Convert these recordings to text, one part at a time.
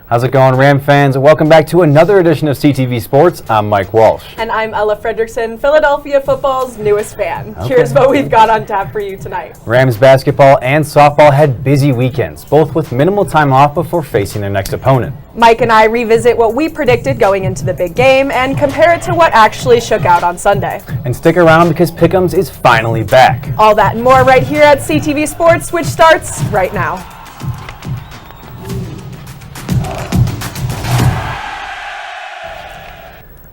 How's it going, Ram fans? Welcome back to another edition of CTV Sports. I'm Mike Walsh. And I'm Ella Fredrikson, Philadelphia football's newest fan. Okay. Here's what we've got on tap for you tonight. Rams basketball and softball had busy weekends, both with minimal time off before facing their next opponent. Mike and I revisit what we predicted going into the big game and compare it to what actually shook out on Sunday. And stick around because Pick Ems is finally back. All that and more right here at CTV Sports, which starts right now.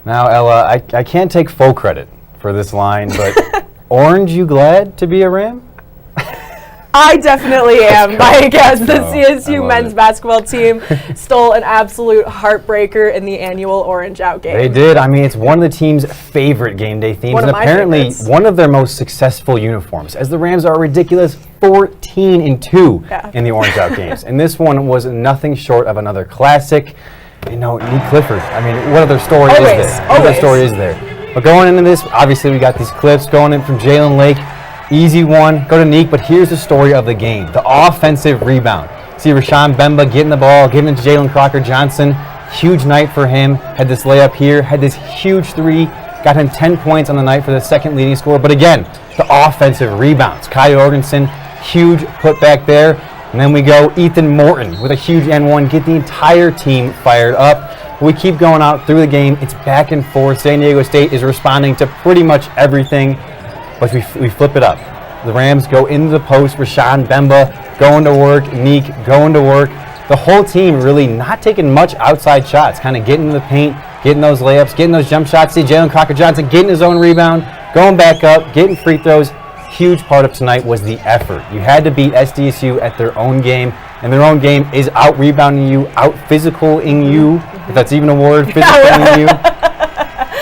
Now, Ella, I can't take full credit for this line, but aren't you glad to be a Ram? I definitely am, Mike, as the Oh, CSU men's basketball team stole an absolute heartbreaker in the annual Orange Out game. They did. I mean, it's one of the team's favorite game day themes, One of and my apparently favorites. one of their most successful uniforms, as the Rams are a ridiculous 14-2 in the Orange Out games. And this one was nothing short of another classic. You know, Nick Clifford. I mean, what other story is there? What other story is there? But going into this, obviously we got these clips going in from Jalen Lake. Easy one, go to Neek, but here's the story of the game. The offensive rebound. See Rashawn Bemba getting the ball, getting into Jalen Crocker-Johnson. Huge night for him. Had this layup here, had this huge three. Got him 10 points on the night for the second leading scorer. But again, the offensive rebounds. Kai Jorgensen, huge putback there. And then we go Ethan Morton with a huge N1, get the entire team fired up. We keep going out through the game. It's back and forth. San Diego State is responding to pretty much everything, but we flip it up. The Rams go into the post. Rashawn Bemba going to work. Neek going to work. The whole team really not taking much outside shots, kind of getting in the paint, getting those layups, getting those jump shots. See Jalen Crocker-Johnson getting his own rebound, going back up, getting free throws. Huge part of tonight was the effort. You had to beat SDSU at their own game, and their own game is out-rebounding you, out-physicaling you, if that's even a word, physicaling you.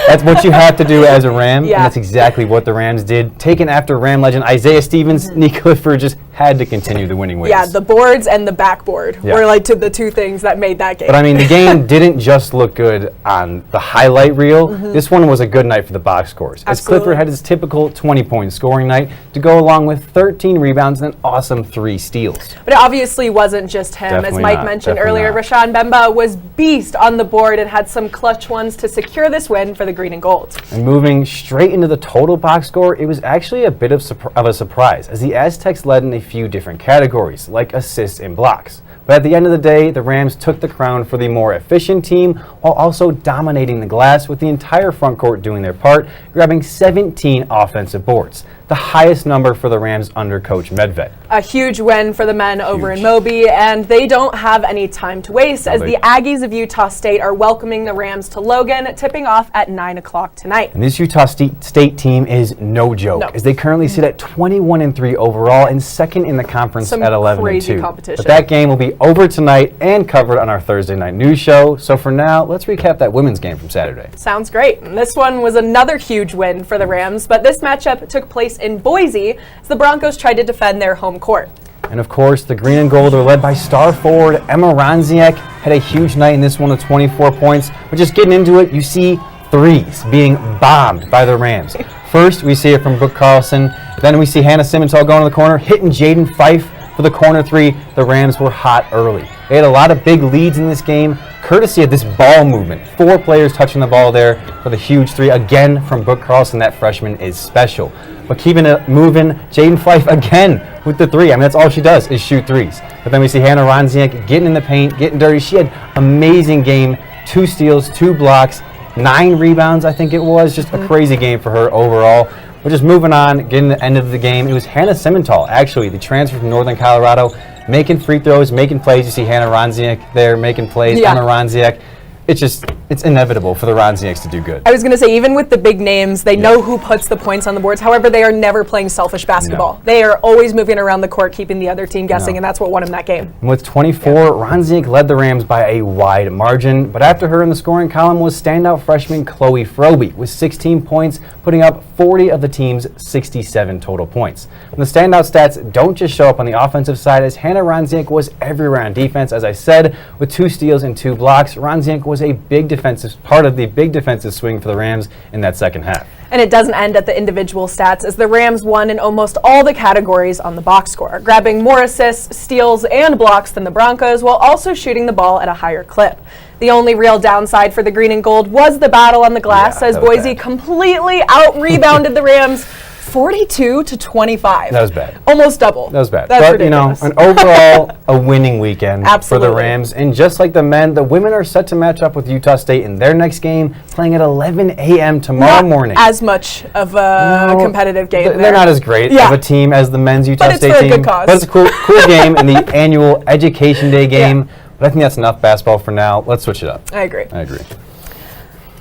That's what you have to do as a Ram, and that's exactly what the Rams did. Taken after Ram legend Isaiah Stevens, Nick Clifford just had to continue the winning ways. Yeah, the boards and the backboard were like the two things that made that game. But I mean, the game didn't just look good on the highlight reel. This one was a good night for the box scores. As Clifford had his typical 20-point scoring night to go along with 13 rebounds and an awesome 3 steals. But it obviously wasn't just him. Definitely As Mike not. mentioned Definitely earlier, not. Rashawn Bemba was beast on the board and had some clutch ones to secure this win for the green and gold. And moving straight into the total box score, it was actually a bit of a surprise, as the Aztecs led in a few different categories, like assists and blocks. But at the end of the day, the Rams took the crown for the more efficient team, while also dominating the glass with the entire front court doing their part, grabbing 17 offensive boards, the highest number for the Rams under Coach Medved. A huge win for the men over in Moby, and they don't have any time to waste as the Aggies of Utah State are welcoming the Rams to Logan, tipping off at 9 o'clock tonight. And this Utah State team is no joke, as they currently sit at 21-3 overall and second in the conference at 11-2. Crazy competition. But that game will be over tonight and covered on our Thursday night news show. So for now, let's recap that women's game from Saturday. Sounds great. And this one was another huge win for the Rams, but this matchup took place in Boise as the Broncos tried to defend their home court. And of course, the green and gold are led by star forward Emma Ranziak. Had a huge night in this one with 24 points. But just getting into it, you see threes being bombed by the Rams. First, we see it from Brooke Carlson. Then we see Hannah Simmenthal going to the corner, hitting Jaden Fife for the corner three. The Rams were hot early. They had a lot of big leads in this game, courtesy of this ball movement. 4 players touching the ball there for the huge three. Again, from Brooke Carlson, that freshman is special. But keeping it moving, Jaden Fife again with the three. I mean, that's all she does is shoot threes. But then we see Hannah Ranziak getting in the paint, getting dirty. She had amazing game, 2 steals, 2 blocks, 9 rebounds, I think it was. Just a crazy game for her overall. But just moving on, getting to the end of the game, it was Hannah Simmenthal, actually, the transfer from Northern Colorado, making free throws, making plays. You see Hannah Ranziak there making plays, Emma Ranziak. It's inevitable for the Ranziaks to do good. I was going to say, even with the big names, they know who puts the points on the boards. However, they are never playing selfish basketball. No. They are always moving around the court, keeping the other team guessing, and that's what won them that game. And with 24, Ranziak led the Rams by a wide margin, but after her in the scoring column was standout freshman Chloe Froby with 16 points, putting up 40 of the team's 67 total points. And the standout stats don't just show up on the offensive side, as Hannah Ranziak was everywhere on defense. As I said, with 2 steals and 2 blocks, Ranziak was was a big defensive part of the big defensive swing for the Rams in that second half. And it doesn't end at the individual stats, as the Rams won in almost all the categories on the box score, grabbing more assists, steals, and blocks than the Broncos, while also shooting the ball at a higher clip. The only real downside for the green and gold was the battle on the glass, as Boise completely out-rebounded the Rams 42-25. That was bad. Almost double. That was bad. That's but, ridiculous. an overall, a winning weekend Absolutely. for the Rams. And just like the men, the women are set to match up with Utah State in their next game, playing at 11 a.m. tomorrow morning. As much of a competitive game. They're not as great of a team as the men's Utah State team. But it's for a good cause. But it's a cool game in the annual Education Day game. Yeah. But I think that's enough basketball for now. Let's switch it up. I agree.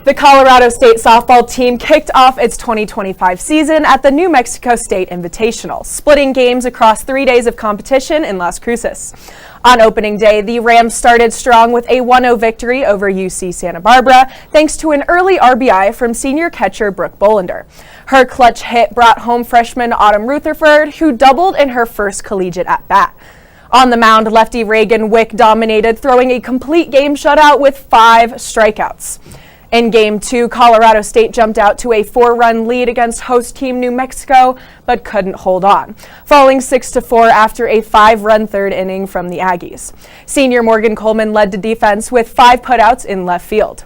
The Colorado State softball team kicked off its 2025 season at the New Mexico State Invitational, splitting games across 3 days of competition in Las Cruces. On opening day, the Rams started strong with a 1-0 victory over UC Santa Barbara, thanks to an early RBI from senior catcher Brooke Bolander. Her clutch hit brought home freshman Autumn Rutherford, who doubled in her first collegiate at-bat. On the mound, lefty Reagan Wick dominated, throwing a complete game shutout with 5 strikeouts. In Game 2, Colorado State jumped out to a 4-run lead against host team New Mexico, but couldn't hold on, falling 6-4 after a 5-run third inning from the Aggies. Senior Morgan Coleman led the defense with 5 putouts in left field.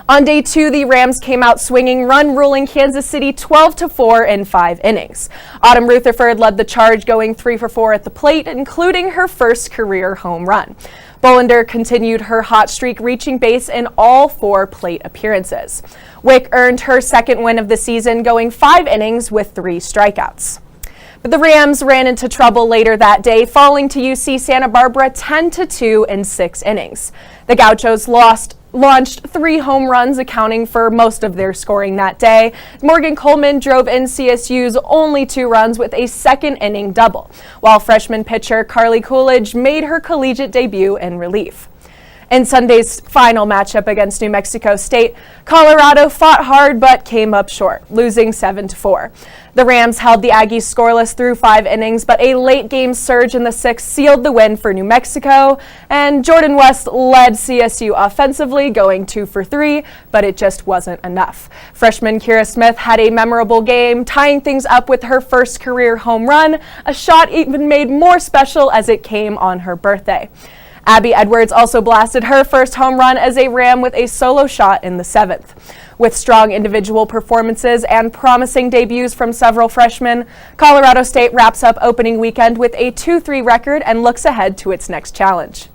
On day 2, the Rams came out swinging, run-ruling Kansas City 12-4 in 5 innings. Autumn Rutherford led the charge, going 3 for 4 at the plate, including her first career home run. Bolander continued her hot streak, reaching base in all 4 plate appearances. Wick earned her second win of the season, going 5 innings with 3 strikeouts. But the Rams ran into trouble later that day, falling to UC Santa Barbara 10-2 in 6 innings. The Gauchos launched 3 home runs, accounting for most of their scoring that day. Morgan Coleman drove in CSU's only 2 runs with a second inning double, while freshman pitcher Carly Coolidge made her collegiate debut in relief. In Sunday's final matchup against New Mexico State, Colorado fought hard but came up short, losing 7-4. The Rams held the Aggies scoreless through 5 innings, but a late-game surge in the 6th sealed the win for New Mexico, and Jordan West led CSU offensively, going 2 for 3, but it just wasn't enough. Freshman Kira Smith had a memorable game, tying things up with her first career home run, a shot even made more special as it came on her birthday. Abby Edwards also blasted her first home run as a Ram with a solo shot in the 7th. With strong individual performances and promising debuts from several freshmen, Colorado State wraps up opening weekend with a 2-3 record and looks ahead to its next challenge.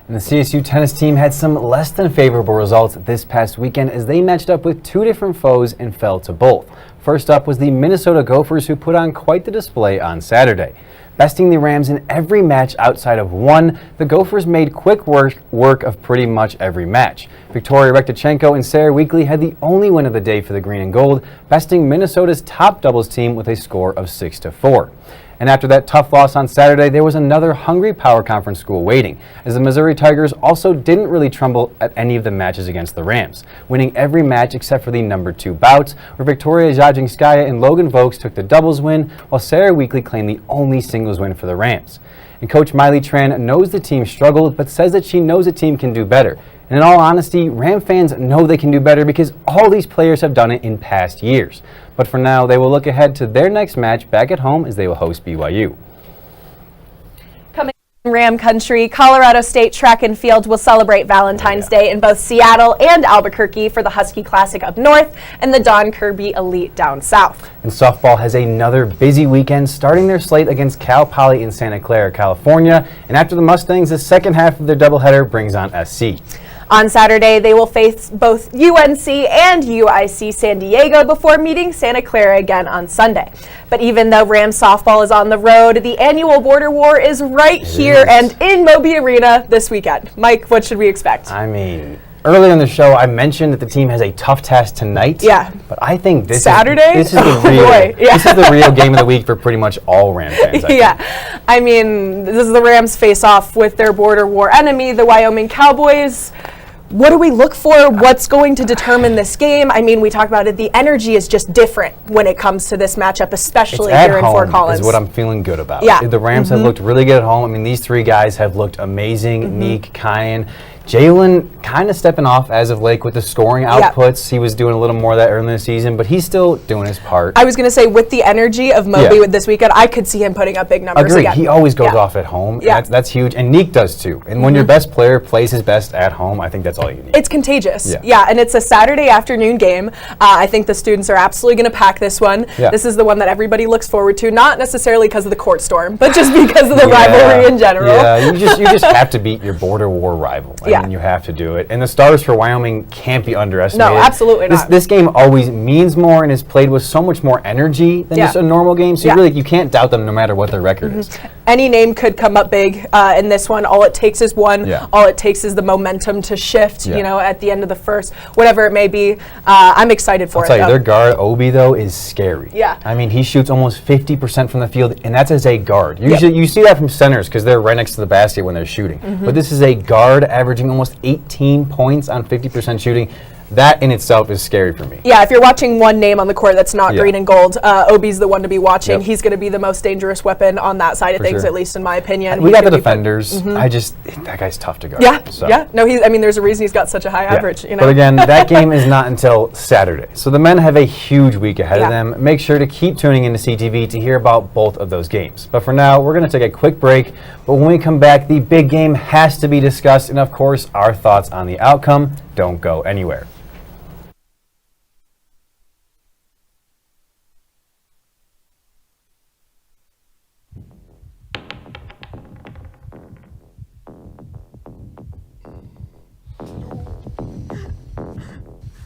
And the CSU tennis team had some less than favorable results this past weekend as they matched up with 2 different foes and fell to both. First up was the Minnesota Gophers, who put on quite the display on Saturday. Besting the Rams in every match outside of one, the Gophers made quick work of pretty much every match. Victoria Rektichenko and Sarah Weekly had the only win of the day for the green and gold, besting Minnesota's top doubles team with a score of 6-4. And after that tough loss on Saturday, there was another hungry Power Conference school waiting, as the Missouri Tigers also didn't really tremble at any of the matches against the Rams, winning every match except for the number 2 bouts, where Victoria Zajinskaya and Logan Vokes took the doubles win, while Sarah Weekly claimed the only singles win for the Rams. And Coach Miley Tran knows the team struggled, but says that she knows the team can do better. And in all honesty, Ram fans know they can do better because all these players have done it in past years. But for now, they will look ahead to their next match back at home as they will host BYU. Coming in Ram country, Colorado State track and field will celebrate Valentine's Day in both Seattle and Albuquerque for the Husky Classic up north and the Don Kirby Elite down south. And softball has another busy weekend, starting their slate against Cal Poly in Santa Clara, California. And after the Mustangs, the second half of their doubleheader brings on SC. On Saturday, they will face both UNC and UIC San Diego before meeting Santa Clara again on Sunday. But even though Rams softball is on the road, the annual Border War is right here and in Moby Arena this weekend. Mike, what should we expect? I mean, earlier in the show, I mentioned that the team has a tough task tonight. Yeah. But I think this Saturday? Is the real game of the week for pretty much all Ram fans. I mean, this is the Rams face off with their Border War enemy, the Wyoming Cowboys. What do we look for? What's going to determine this game? I mean, we talked about it. The energy is just different when it comes to this matchup, especially here in Fort Collins. Is what I'm feeling good about. Yeah. The Rams have looked really good at home. I mean, these 3 guys have looked amazing. Neek, Kyan. Jalen kind of stepping off as of late with the scoring outputs. He was doing a little more of that early in the season, but he's still doing his part. I was going to say, with the energy of Mobley with this weekend, I could see him putting up big numbers Agreed. again. He always goes off at home. Yeah. That's huge. And Neek does too. And when your best player plays his best at home, I think that's all you need. It's contagious. Yeah, and it's a Saturday afternoon game. I think the students are absolutely going to pack this one. Yeah. This is the one that everybody looks forward to, not necessarily because of the court storm, but just because of the rivalry in general. Yeah, you just have to beat your border war rival. I mean, you have to do it. And the stars for Wyoming can't be underestimated. No, absolutely not. This game always means more and is played with so much more energy than just a normal game. So you can't doubt them no matter what their record is. Any name could come up big in this one. All it takes is one. All it takes is the momentum to shift, you know, at the end of the first, whatever it may be. I'm excited for it. I'll tell you, their guard, Obi, though, is scary. Yeah. I mean, he shoots almost 50% from the field, and that's as a guard. Usually you see that from centers because they're right next to the basket when they're shooting. But this is a guard averaging almost 18 points on 50% shooting. That in itself is scary for me. Yeah, if you're watching one name on the court that's not green and gold, Obi's the one to be watching. He's going to be the most dangerous weapon on that side of things, at least in my opinion. We got the defenders. That guy's tough to guard. Yeah. No, there's a reason he's got such a high average. You know? But again, that game is not until Saturday. So the men have a huge week ahead of them. Make sure to keep tuning into CTV to hear about both of those games. But for now, we're going to take a quick break. But when we come back, the big game has to be discussed. And of course, our thoughts on the outcome. Don't go anywhere.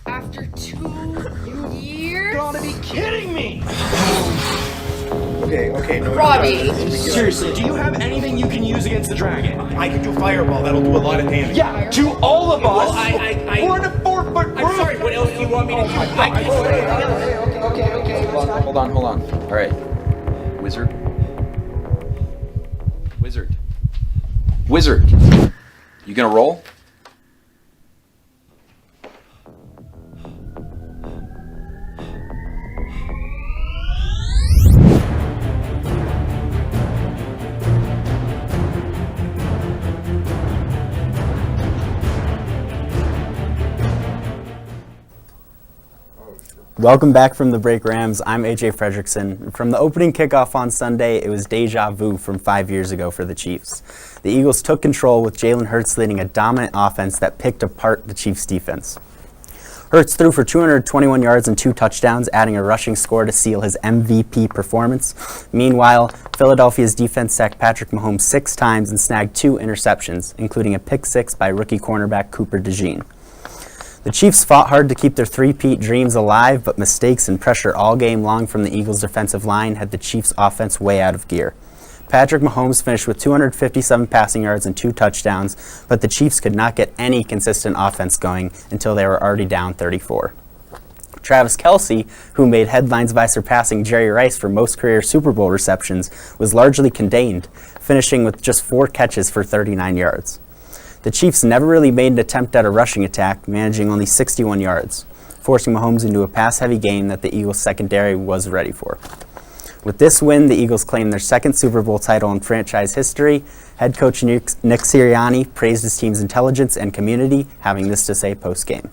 After 2 years? You gotta be kidding me! Okay, no. Robbie! Seriously, do you have anything you can use against the dragon? I can do fireball, that'll do a lot of damage. Yeah, to all of us! Well, we're in a 4-foot group! I'm sorry, what else do you want me to do? Okay. Hold on. All right. Wizard. You gonna roll? Welcome back from the break, Rams. I'm AJ Fredrikson. From the opening kickoff on Sunday, it was deja vu from 5 years ago for the Chiefs. The Eagles took control with Jalen Hurts leading a dominant offense that picked apart the Chiefs' defense. Hurts threw for 221 yards and 2 touchdowns, adding a rushing score to seal his MVP performance. Meanwhile, Philadelphia's defense sacked Patrick Mahomes 6 times and snagged 2 interceptions, including a pick 6 by rookie cornerback Cooper DeJean. The Chiefs fought hard to keep their three-peat dreams alive, but mistakes and pressure all game long from the Eagles' defensive line had the Chiefs' offense way out of gear. Patrick Mahomes finished with 257 passing yards and 2 touchdowns, but the Chiefs could not get any consistent offense going until they were already down 34. Travis Kelce, who made headlines by surpassing Jerry Rice for most career Super Bowl receptions, was largely contained, finishing with just 4 catches for 39 yards. The Chiefs never really made an attempt at a rushing attack, managing only 61 yards, forcing Mahomes into a pass-heavy game that the Eagles' secondary was ready for. With this win, the Eagles claimed their 2nd Super Bowl title in franchise history. Head coach Nick Sirianni praised his team's intelligence and community, having this to say post-game.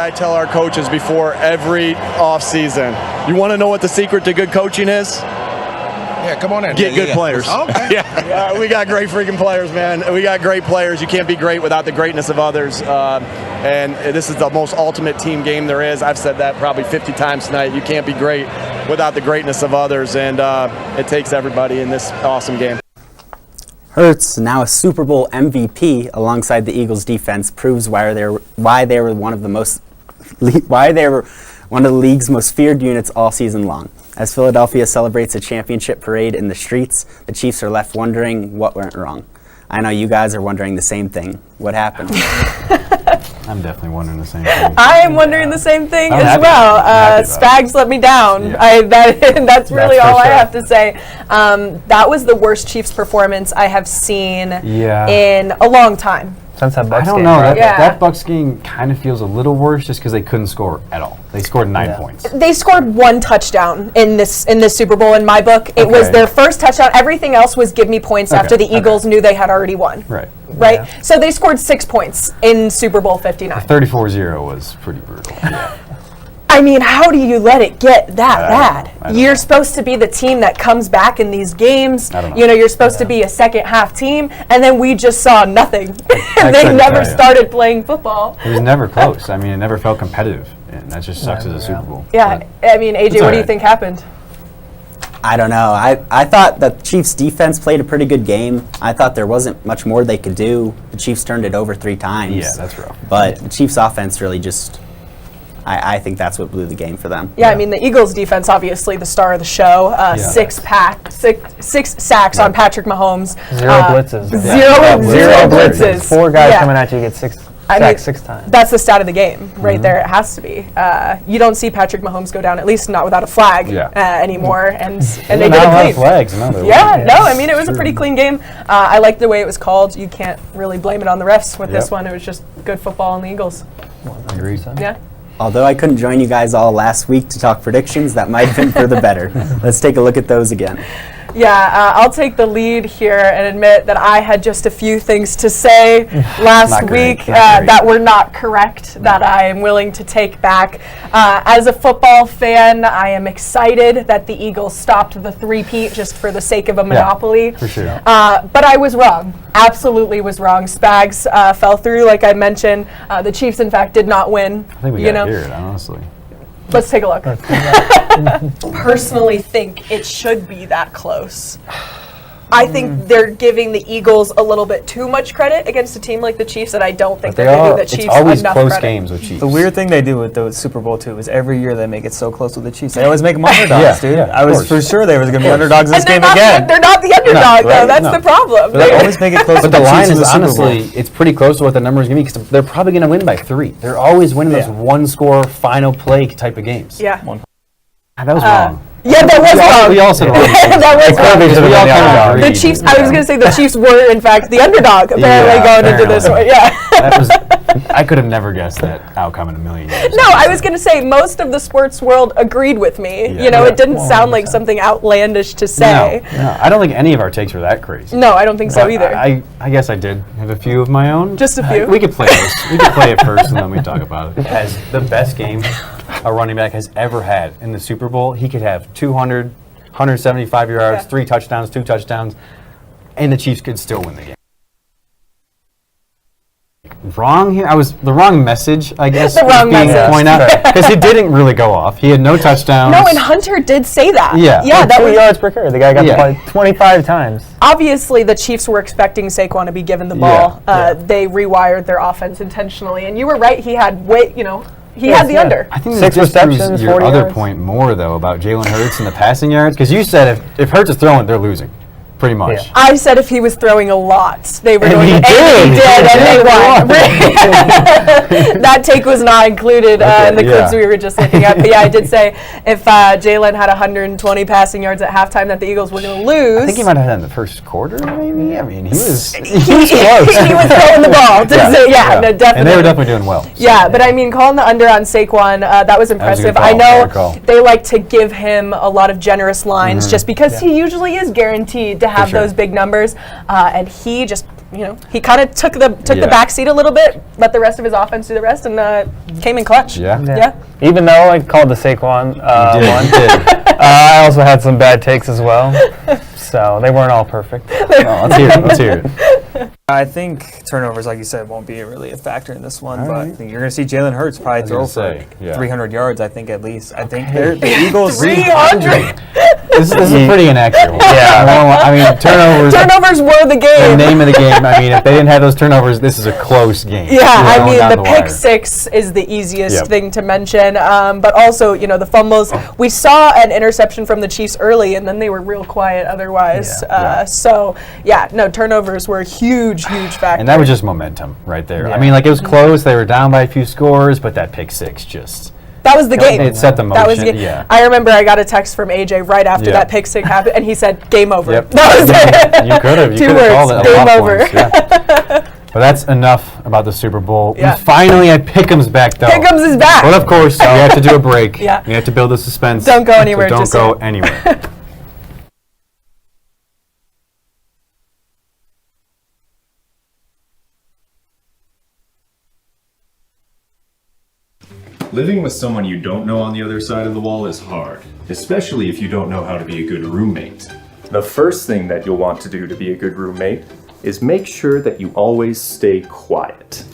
I tell our coaches before every off-season, you want to know what the secret to good coaching is? Yeah, come on in. Get good players. Okay. We got great freaking players, man. We got great players. You can't be great without the greatness of others. And this is the most ultimate team game there is. I've said that probably 50 times tonight. You can't be great without the greatness of others. And it takes everybody in this awesome game. Hurts, now a Super Bowl MVP alongside the Eagles defense, proves why they were one of the league's most feared units all season long. As Philadelphia celebrates a championship parade in the streets, the Chiefs are left wondering what went wrong. I know you guys are wondering the same thing. What happened? I'm definitely wondering the same thing. I am wondering the same thing as well. Spags let me down. Yeah. That's really all sure. I have to say. That was the worst Chiefs performance I have seen in a long time. Since that Bucs game. I don't know. That Bucs game kind of feels a little worse just because they couldn't score at all. They scored 9 points. They scored 1 touchdown in this Super Bowl in my book. It was their first touchdown. Everything else was give me points after the Eagles knew they had already won. Right. Right? Yeah. So they scored 6 points in Super Bowl 59. 34-0 was pretty brutal. Yeah. I mean, how do you let it get that bad? I don't You're know. supposed to be the team that comes back in these games. I don't know. You know, you're supposed to be a second half team, and then we just saw nothing. I They couldn't never tell you. started playing football. It was never close. I mean, it never felt competitive, and that just sucks as a Super Bowl. Yeah, But I mean, AJ, it's what all do you right. think happened? I don't know. I thought the Chiefs' defense played a pretty good game. I thought there wasn't much more they could do. The Chiefs turned it over 3 times. Yeah, that's rough. But the Chiefs' offense really just, I think that's what blew the game for them. Yeah, I mean, the Eagles' defense, obviously the star of the show. 6 sacks on Patrick Mahomes. 0 blitzes. Zero blitzes. 4 guys Yeah. coming at you, get sacks I mean, 6 times. That's the stat of the game right there. It has to be. You don't see Patrick Mahomes go down, at least not without a flag anymore. And they did Not a lot it of clean. flags. No, there Yeah, wasn't. no, I mean, it was a pretty clean game. I liked the way it was called. You can't really blame it on the refs with this one. It was just good football on the Eagles. Agreed. Yeah. Although I couldn't join you guys all last week to talk predictions, that might have been for the better. Let's take a look at those again. Yeah, I'll take the lead here and admit that I had just a few things to say last Not great, week not great. that were not correct, that I am willing to take back. As a football fan, I am excited that the Eagles stopped the three-peat just for the sake of a monopoly. for sure. But I was wrong. Absolutely was wrong. Spags fell through, like I mentioned. The Chiefs, in fact, did not win. I think we got to hear it, honestly. Let's take a look. Personally think it should be that close. I think they're giving the Eagles a little bit too much credit against a team like the Chiefs, and I don't think they're giving the Chiefs It's always enough close credit. games with Chiefs. The weird thing they do with the Super Bowl too is every year they make it so close with the Chiefs. They always make them underdogs, dude. yeah, I of was course. for sure they was going to be underdogs this And they're game again. they're not the underdog, though. right? That's No. the problem. They always make it close But with the line Chiefs in is the Super Bowl. honestly, it's pretty close to what the numbers give me because they're probably going to win by 3. They're always winning those Yeah. one-score, final play type of games. Yeah. That was wrong. Yeah, that was wrong. We all said wrong. That was wrong. We all kind of The agreed. Chiefs, I was going to say the Chiefs were, in fact, the underdog, apparently, Yeah, going into this one. Yeah. That was, I could have never guessed that outcome in a million years. No, I was going to say most of the sports world agreed with me. Yeah. You know, Yeah. it didn't sound like something outlandish to say. No, I don't think any of our takes were that crazy. No, I don't think so But either. I guess I did have a few of my own. Just a few. We could play this. We could play it first, and then we talk about it. As the best game a running back has ever had in the Super Bowl, he could have 200, 175 yards, 3 touchdowns, 2 touchdowns, and the Chiefs could still win the game. Wrong here. I was the wrong message, I guess. The was wrong being message. pointed out because he didn't really go off. He had no touchdowns. No, and Hunter did say that. Yeah. Yeah, that 2 was yards per carry. The guy got Yeah. the ball 25 times. obviously the Chiefs were expecting Saquon to be given the ball. They rewired their offense intentionally, and you were right. He had he had the under. I think 6 this proves receptions, your 40 other yards. point more though about Jalen Hurts and the passing yards because you said if Hurts is throwing, they're losing, pretty much. Yeah. I said if he was throwing a lot, they were going he to. And he did, and they won. That take was not included in the clips we were just looking at. But yeah, I did say if Jalen had 120 passing yards at halftime, that the Eagles were going to lose. I think he might have had that in the first quarter, maybe. I mean, he was he was throwing the ball. No, definitely. And they were definitely doing well. So. Yeah, but I mean, calling the under on Saquon, that was impressive. call, I know good call. they like to give him a lot of generous lines just because he usually is guaranteed to have sure. those big numbers, and he just, he kind of took the Yeah. back seat a little bit, let the rest of his offense do the rest, and came in clutch. Yeah. Even though I called the Saquon You did, one, you did. I also had some bad takes as well. So they weren't all perfect. Let's hear it. Let's hear it. I think turnovers, like you said, won't be really a factor in this one. But I think you're going to see Jalen Hurts probably throw gonna for say, yeah. 300 yards, I think, at least. I think the Eagles... 300. This is a pretty inaccurate one. Yeah. I mean, turnovers. Turnovers were the The game. name of the game. I mean, if they didn't have those turnovers, this is a close game. Yeah, I Going mean, down the wire. pick six is the easiest Yep. thing to mention. But also, the fumbles. We saw an interception from the Chiefs early, and then they were real quiet otherwise. Turnovers were a huge factor. And that was just momentum right there. Yeah. I mean, like it was close. They were down by a few scores, but that pick six just. That was the game. It set the That was the motion, game. yeah. I remember I got a text from AJ right after Yeah. that pick six happened, and he said, "Game over." Yep. That was it. You could have. You 2 could have called words. it a Game lot of over. points, yeah. But that's enough about the Super Bowl. Yeah. We finally had Pick Ems back, though. Pick Ems is back. But of course, we have to do a break. Yeah. We have to build the suspense. Don't go anywhere So don't just go yet. anywhere. Living with someone you don't know on the other side of the wall is hard, especially if you don't know how to be a good roommate. The first thing that you'll want to do to be a good roommate is make sure that you always stay quiet.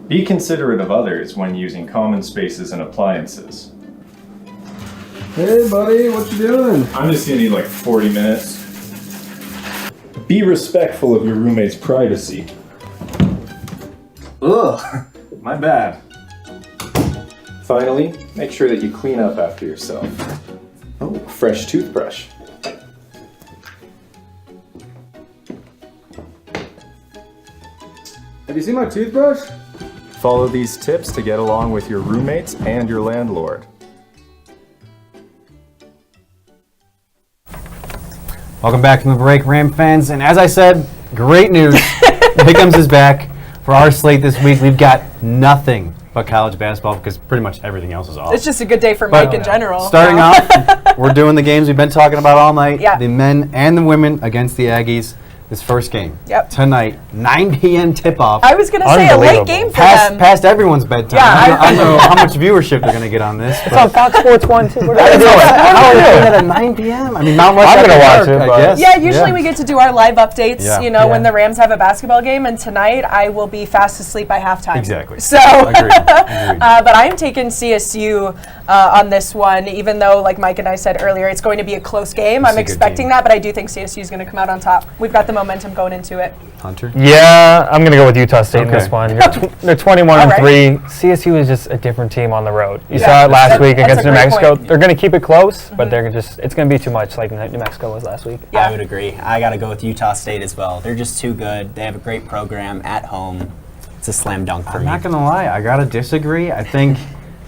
Be considerate of others when using common spaces and appliances. Hey buddy, what you doing? I'm just gonna need like 40 minutes. Be respectful of your roommate's privacy. Ugh, my bad. Finally, make sure that you clean up after yourself. Oh, fresh toothbrush. Have you seen my toothbrush? Follow these tips to get along with your roommates and your landlord. Welcome back from the break, Ram fans. And as I said, great news. Pick Ems is back. For our slate this week, we've got nothing but college basketball because pretty much everything else is off. It's just a good day for But Mike in general. Starting off, we're doing the games we've been talking about all night. Yeah. The men and the women against the Aggies. This first game. Yep. Tonight, 9 p.m. tip-off. I was going to say a late game for them. Past everyone's bedtime. Yeah, I don't know how much viewership they're going to get on this. It's on Fox Sports 1 too. We're How are gonna you do it. doing it at 9 p.m.? I mean, Mount Rushmore. I'm gonna watch it, I but- guess. Yeah, usually we get to do our live updates, Yeah. you know, when Yeah. the Rams have a basketball game, and tonight I will be fast asleep by halftime. Exactly. So, Agreed. but I'm taking CSU on this one, even though, like Mike and I said earlier, it's going to be a close game. I'm a good expecting game. that, but I do think CSU is going to come out on top. We've got the momentum going into it. Hunter? Yeah, I'm gonna go with Utah State in Okay. this one. They're 21 All and right. 3. CSU is just a different team on the road. You Yeah. saw it last That's- week that's against a New great Mexico. point. They're gonna keep it close, but it's gonna be too much like New Mexico was last week. Yeah. I would agree. I got to go with Utah State as well. They're just too good. They have a great program at home. It's a slam dunk for I'm me. not going to lie. I got to disagree. I think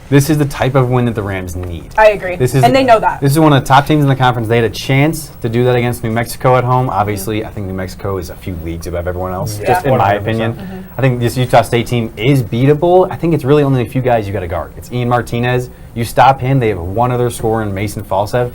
this is the type of win that the Rams need. I agree. This is, And they know that. This is one of the top teams in the conference. They had a chance to do that against New Mexico at home. Obviously, I think New Mexico is a few leagues above everyone else, Yeah. just in my 100%. opinion. I think this Utah State team is beatable. I think it's really only a few guys you got to guard. It's Ian Martinez. You stop him, they have one other scorer in Mason Falsev.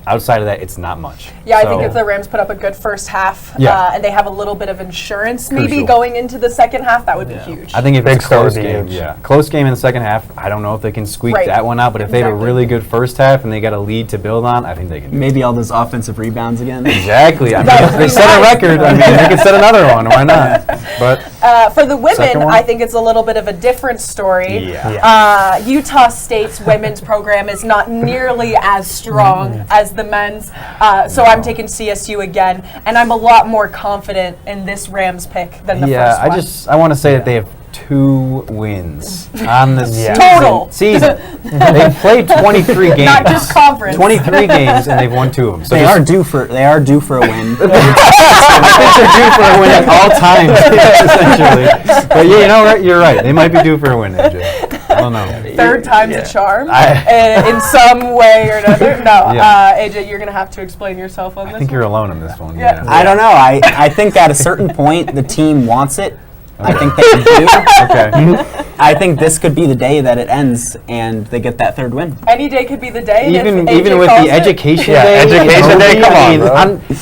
Outside of that, it's not much. Yeah, I So- think if the Rams put up a good first half Yeah. and they have a little bit of insurance maybe Crucial. going into the second half, that would be huge. I think if Big it's a start close would be game, huge. close game in the second half, I don't know if they can squeak Right. that one out, but if they have a Exactly. really good first half and they got a lead to build on, I think they can do it. Maybe all those offensive rebounds again. Exactly. I mean, That if would they be set a nice. record, I mean, they can set another one. Why not? But For the women, Second one? I think it's a little bit of a different story. Yeah. Utah State's women's program is not nearly as strong as the men's, so I'm taking CSU again, and I'm a lot more confident in this Rams pick than the first one. I want to say that they have 2 wins on the Total. season. They've played 23 games. Not just conference. 23 games, and they've won 2 of them. So They just- are due for a win. I think they're due for a win at all times, essentially. But yeah, you know what? You're right. They might be due for a win, AJ. I don't know. Third time's a charm I- in some way or another. No, Yeah. AJ, you're going to have to explain yourself on I this think one. you're alone on this one. Yeah. I don't know. I think at a certain point the team wants it. I think they do. Okay. I think this could be the day that it ends and they get that third win. Any day could be the day. and Even if AJ even with calls the it- education Yeah, day, education day, come on, bro.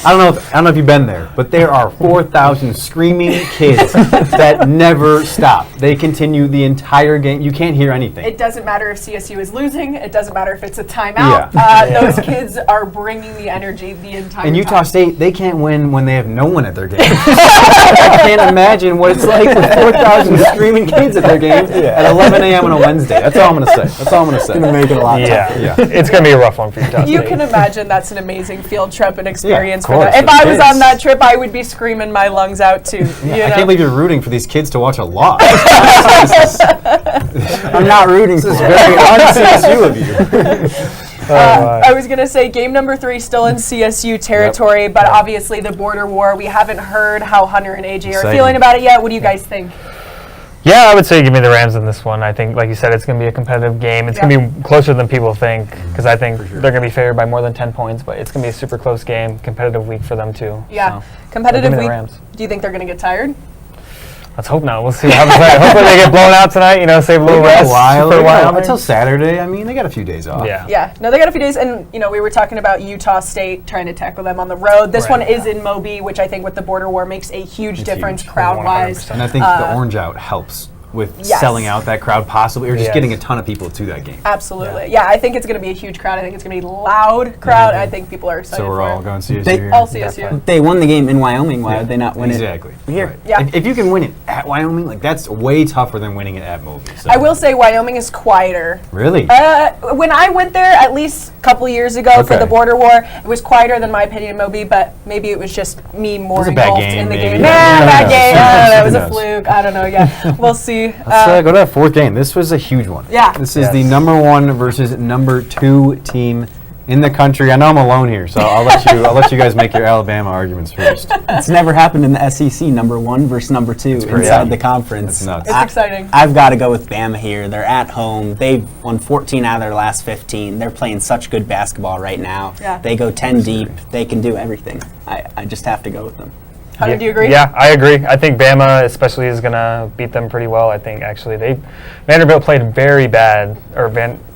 I don't know if you've been there, but there are 4,000 screaming kids that never stop. They continue the entire game. You can't hear anything. It doesn't matter if CSU is losing. It doesn't matter if it's a timeout. Yeah. Those kids are bringing the energy the entire In time. Utah State, they can't win when they have no one at their game. I can't imagine what it's like with 4,000 screaming kids at their game at 11 a.m. on a Wednesday. That's all I'm going to say. That's all I'm going to say. Gonna make it a lot Yeah. tougher. Yeah. It's gonna be a rough one for Utah State. You can imagine that's an amazing field trip and experience for course, them. If I was it on is. that trip, I would be screaming my lungs out too. Yeah, you I know? can't believe you're rooting for these kids to watch a loss. I'm not rooting This for is it. very un-CSU of you. I was going to say game number 3 still in CSU territory, but obviously the border war. We haven't heard how Hunter and AJ are Exciting. feeling about it yet. What do you guys think? Yeah, I would say give me the Rams in this one. I think, like you said, it's going to be a competitive game. It's going to be closer than people think because I think they're going to be favored by more than 10 points, but it's going to be a super close game, competitive week for them too. Yeah, so, competitive give me week. the Rams. Do you think they're going to get tired? Let's hope not. We'll see what happens tonight. Hopefully they get blown out tonight, save a little rest for a while. Until Saturday. I mean, they got a few days off. Yeah. No, they got a few days, and we were talking about Utah State trying to tackle them on the road. This one is in Moby, which I think with the border war makes a huge difference crowd-wise. And I think the orange out helps with selling out that crowd possibly, or just getting a ton of people to that game. Absolutely. Yeah, I think it's going to be a huge crowd. I think it's going to be a loud crowd. I think people are excited so we're for all it. going CSU. All CSU. They won the game in Wyoming. Why would they not win it here? Right. Yeah. If you can win it at Wyoming, like that's way tougher than winning it at Moby. So. I will say Wyoming is quieter. Really? When I went there, at least a couple years ago for the border war, it was quieter than my opinion in Moby, but maybe it was just me more engulfed in the game. Bad game. I don't know. It was a fluke. I don't know. Yeah, we'll see. Let's go to that fourth game. This was a huge one. Yeah. This is the number 1 versus number 2 team in the country. I know I'm alone here, so I'll let you guys make your Alabama arguments first. It's never happened in the SEC. Number 1 versus number 2 inside the conference. That's nuts. It's exciting. I've got to go with Bama here. They're at home. They've won 14 out of their last 15. They're playing such good basketball right now. Yeah. They go 10 deep. They can do everything. I just have to go with them. Hunter, do you agree? Yeah, I agree. I think Bama especially is going to beat them pretty well. I think actually Vanderbilt played very bad,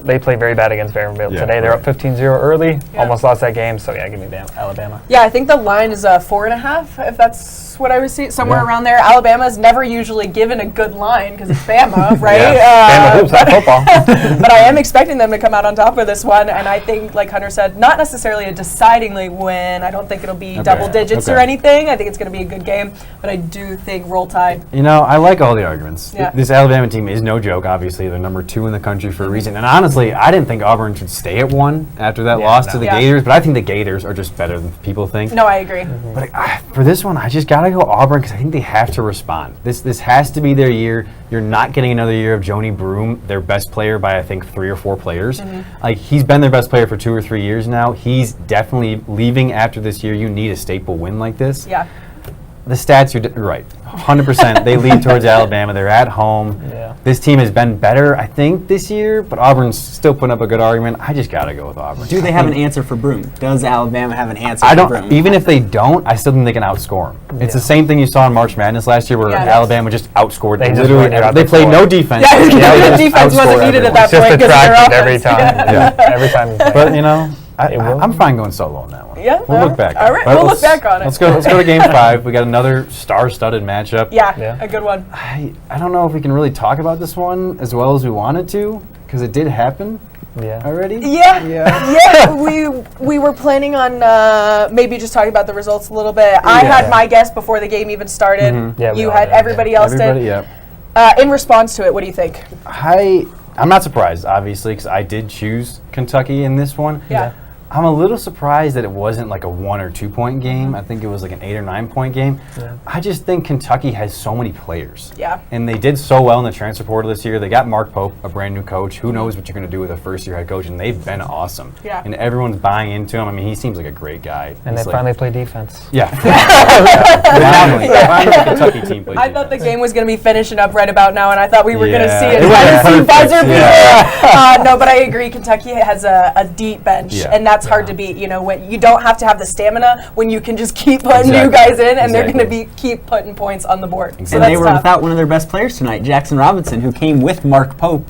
they played very bad against Vanderbilt today. They're up 15-0 early, almost lost that game. So give me Alabama. Yeah, I think the line is 4.5, if that's what I was seeing, somewhere around there. Alabama's never usually given a good line because it's Bama, right? Bama hoops, not football. But I am expecting them to come out on top of this one, and I think, like Hunter said, not necessarily a decidingly win. I don't think it'll be double digits or anything. I think it's going to be a good game, but I do think Roll Tide. I like all the arguments. Yeah. This Alabama team is no joke, obviously. They're number 2 in the country for a reason. And honestly, I didn't think Auburn should stay at 1 after that loss to the Gators, but I think the Gators are just better than people think. No, I agree. But for this one, I just got to go Auburn because I think they have to respond. This has to be their year. You're not getting another year of Joni Broom, their best player by, I think, 3 or 4 players. Like, he's been their best player for 2 or 3 years now. He's definitely leaving after this year. You need a staple win like this. Yeah. The stats, you're right. 100%. They lead towards Alabama. They're at home. Yeah. This team has been better, I think, this year, but Auburn's still putting up a good argument. I just got to go with Auburn. Do they have an answer for Broom? Does Alabama have an answer for Broom? Even if they don't, I still think they can outscore them. It's the same thing you saw in March Madness last year where Alabama just outscored them. They played no defense. The defense wasn't needed at that point. It's just attractive every time. Every time. But, I'm fine going solo on that one. Yeah, we'll look back. All right, we'll look back on it. Let's go to Game 5. We got another star-studded matchup. Yeah, a good one. I don't know if we can really talk about this one as well as we wanted to because it did happen. Already. Yeah. We were planning on maybe just talking about the results a little bit. I had my guess before the game even started. You had everybody else did. In response to it, what do you think? I'm not surprised, obviously, because I did choose Kentucky in this one. Yeah. I'm a little surprised that it wasn't like a 1 or 2 point game. I think it was like an 8 or 9 point game. Yeah. I just think Kentucky has so many players. Yeah. And they did so well in the transfer portal this year. They got Mark Pope, a brand new coach. Who knows what you're going to do with a first-year head coach? And they've been awesome. Yeah. And everyone's buying into him. I mean, he seems like a great guy. And they finally play defense. Yeah. Finally, the Kentucky team plays I thought the game was going to be finishing up right about now, and I thought we were going to see a Yeah. Tennessee buzzer beater. No, but I agree. Kentucky has a deep bench, and that's hard to beat. When you don't have to have the stamina when you can just keep putting new guys in, and they're going to keep putting points on the board. So and they were without one of their best players tonight, Jackson Robinson, who came with Mark Pope,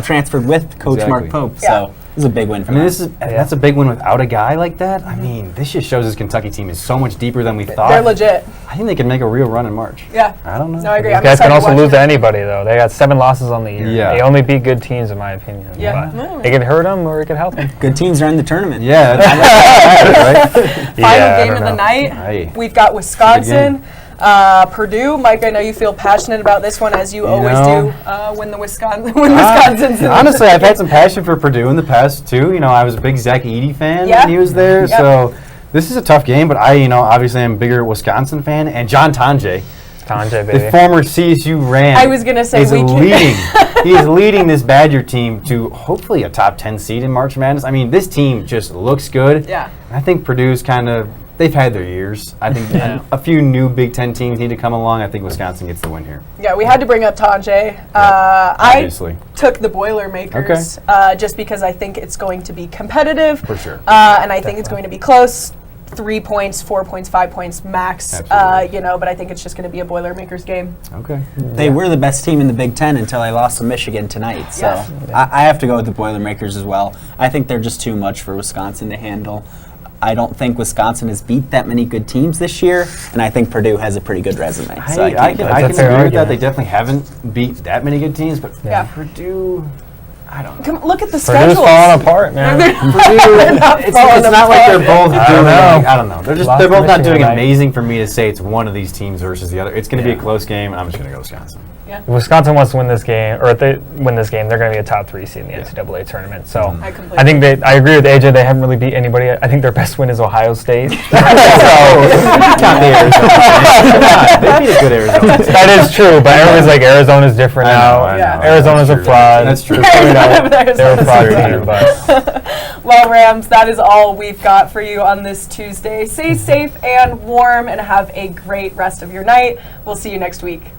transferred with Coach Mark Pope. So this is a big win for them. That's a big win without a guy like that. I mean, this just shows this Kentucky team is so much deeper than we thought. They're legit. I think they can make a real run in March. Yeah. I don't know. No, I agree. These guys can also lose to anybody, though. They got 7 losses on the year. Yeah. They only beat good teams, in my opinion. Yeah. But it could hurt them or it could help them. Good teams are in the tournament. Yeah. Right? Final game of the night. We've got Wisconsin. Purdue. Mike, I know you feel passionate about this one, as you always do when Wisconsin's in. Honestly, I've had some passion for Purdue in the past, too. I was a big Zach Edey fan when he was there. Yep. So this is a tough game, but I, obviously am a bigger Wisconsin fan. And John Tonje, baby. the former CSU Ram, I was going to say he is leading this Badger team to hopefully a top 10 seed in March Madness. I mean, this team just looks good. Yeah. I think Purdue's kind of they've had their years. I think a few new Big Ten teams need to come along. I think Wisconsin gets the win here. Yeah, we had to bring up Tajay. Obviously. I took the Boilermakers just because I think it's going to be competitive. For sure. And I think it's going to be close. 3 points, 4 points, 5 points max. But I think it's just going to be a Boilermakers game. Okay. They were the best team in the Big Ten until they lost to Michigan tonight. So I have to go with the Boilermakers as well. I think they're just too much for Wisconsin to handle. I don't think Wisconsin has beat that many good teams this year, and I think Purdue has a pretty good resume. So I can agree with that. They definitely haven't beat that many good teams, but Purdue, I don't know. Look at the Purdue's schedules. falling apart, man. It's not like they're both doing. I don't know. They're both not doing Michigan amazing for me to say it's one of these teams versus the other. It's going to be a close game, and I'm just going to go Wisconsin. If Wisconsin wants to win this game, or if they win this game, they're going to be a top 3 seed in the NCAA tournament. So I think I agree with AJ. They haven't really beat anybody. I think their best win is Ohio State. They beat a good Arizona. That is true, but everybody's like Arizona's different now. Arizona's a fraud. That's true. They're a fraud team, but. Well, Rams, that is all we've got for you on this Tuesday. Stay safe and warm and have a great rest of your night. We'll see you next week.